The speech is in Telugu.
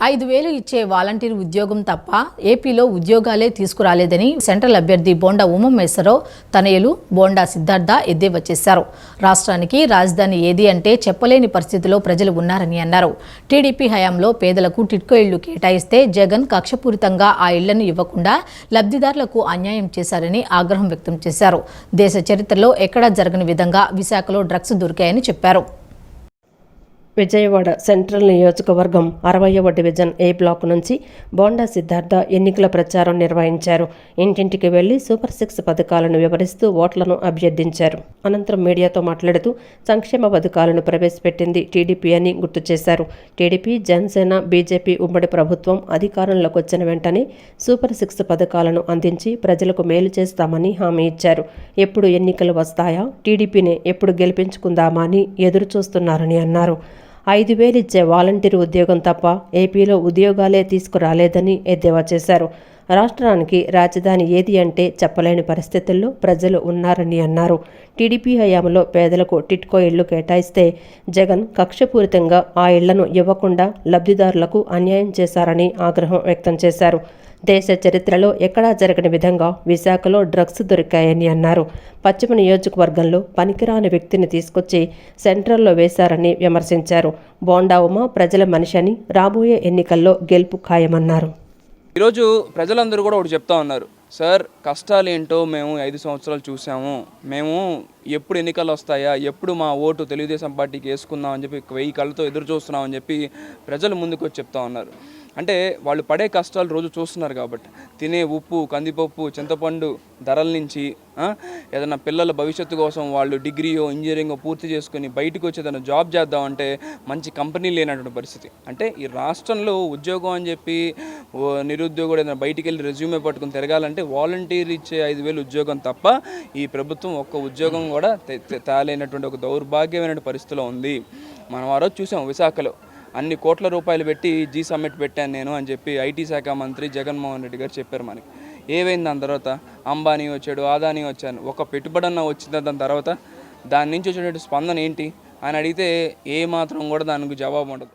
5,000 ఇచ్చే వాలంటీర్ ఉద్యోగం తప్ప ఏపీలో ఉద్యోగాలే తీసుకురాలేదని సెంట్రల్ అభ్యర్థి బోండా ఉమామహేశ్వరరావు తనయులు బోండా సిద్ధార్థ ఎద్దేవా చేశారు. రాష్ట్రానికి రాజధాని ఏది అంటే చెప్పలేని పరిస్థితిలో ప్రజలు ఉన్నారని అన్నారు. టీడీపీ హయాంలో పేదలకు టిట్కో ఇళ్లు కేటాయిస్తే జగన్ కక్షపూరితంగా ఆ ఇళ్లను ఇవ్వకుండా లబ్ధిదారులకు అన్యాయం చేశారని ఆగ్రహం వ్యక్తం చేశారు. దేశ చరిత్రలో ఎక్కడా జరగని విధంగా విశాఖలో డ్రగ్స్ దొరికాయని చెప్పారు. విజయవాడ సెంట్రల్ నియోజకవర్గం 60వ డివిజన్ ఏ బ్లాక్ నుంచి బోండా సిద్ధార్థ ఎన్నికల ప్రచారం నిర్వహించారు. ఇంటింటికి వెళ్లి సూపర్ 6 పథకాలను వివరిస్తూ ఓట్లను అభ్యర్థించారు. అనంతరం మీడియాతో మాట్లాడుతూ సంక్షేమ పథకాలను ప్రవేశపెట్టింది టీడీపీ అని గుర్తు చేశారు. టీడీపీ, జనసేన, బీజేపీ ఉమ్మడి ప్రభుత్వం అధికారంలోకి వచ్చిన వెంటనే సూపర్ 6 పథకాలను అందించి ప్రజలకు మేలు చేస్తామని హామీ ఇచ్చారు. ఎప్పుడు ఎన్నికలు వస్తాయా, టీడీపీని ఎప్పుడు గెలిపించుకుందామా అని ఎదురు చూస్తున్నారని అన్నారు. 5,000 ఇచ్చే వాలంటీర్ ఉద్యోగం తప్ప ఏపీలో ఉద్యోగాలే తీసుకురాలేదని ఎద్దేవా చేశారు. రాష్ట్రానికి రాజధాని ఏది అంటే చెప్పలేని పరిస్థితుల్లో ప్రజలు ఉన్నారని అన్నారు. టీడీపీ హయాంలో పేదలకు టిట్కో ఇళ్లు కేటాయిస్తే జగన్ కక్షపూరితంగా ఆ ఇళ్లను ఇవ్వకుండా లబ్ధిదారులకు అన్యాయం చేశారని ఆగ్రహం వ్యక్తం చేశారు. దేశ చరిత్రలో ఎక్కడా జరగని విధంగా విశాఖలో డ్రగ్స్ దొరికాయని అన్నారు. పశ్చిమ నియోజకవర్గంలో పనికిరాని వ్యక్తిని తీసుకొచ్చి సెంట్రల్లో వేశారని విమర్శించారు. బోండా ఉమ ప్రజల మనిషి అని, రాబోయే ఎన్నికల్లో గెలుపు ఖాయమన్నారు. ఈరోజు ప్రజలందరూ కూడా ఒకటి చెప్తా ఉన్నారు, సార్ కష్టాలు ఏంటో మేము 5 సంవత్సరాలు చూసాము, మేము ఎప్పుడు ఎన్నికలు వస్తాయా, ఎప్పుడు మా ఓటు తెలుగుదేశం పార్టీకి వేసుకుందాం అని చెప్పి 1000 కళ్ళతో ఎదురు చూస్తున్నామని చెప్పి ప్రజలు ముందుకు వచ్చి చెప్తా ఉన్నారు. అంటే వాళ్ళు పడే కష్టాలు రోజు చూస్తున్నారు కాబట్టి తినే ఉప్పు, కందిపప్పు, చింతపండు ధరల నుంచి ఏదైనా పిల్లల భవిష్యత్తు కోసం వాళ్ళు డిగ్రీయో ఇంజనీరింగో పూర్తి చేసుకుని బయటకు వచ్చి ఏదైనా జాబ్ చేద్దామంటే మంచి కంపెనీ లేనటువంటి పరిస్థితి. అంటే ఈ రాష్ట్రంలో ఉద్యోగం అని చెప్పి నిరుద్యోగుడు ఏదైనా బయటికి వెళ్ళి రెజ్యూమే పట్టుకుని తిరగాలంటే వాలంటీర్ ఇచ్చే 5,000 ఉద్యోగం తప్ప ఈ ప్రభుత్వం ఒక్క ఉద్యోగం కూడా తేలేనటువంటి ఒక దౌర్భాగ్యమైన పరిస్థితిలో ఉంది. మనం ఆ రోజు చూసాం విశాఖలో అన్ని కోట్ల రూపాయలు పెట్టి జీ సమ్మిట్ పెట్టాను నేను అని చెప్పి ఐటీ శాఖ మంత్రి జగన్మోహన్ రెడ్డి గారు చెప్పారు. మనకి ఏమైంది దాని తర్వాత? అంబానీ వచ్చాడు, అదానీ వచ్చాను, ఒక పెట్టుబడన్న వచ్చిందా దాని తర్వాత? దాని నుంచి వచ్చేటువంటి స్పందన ఏంటి అని అడిగితే ఏ మాత్రం కూడా దానికి జవాబు ఉండదు.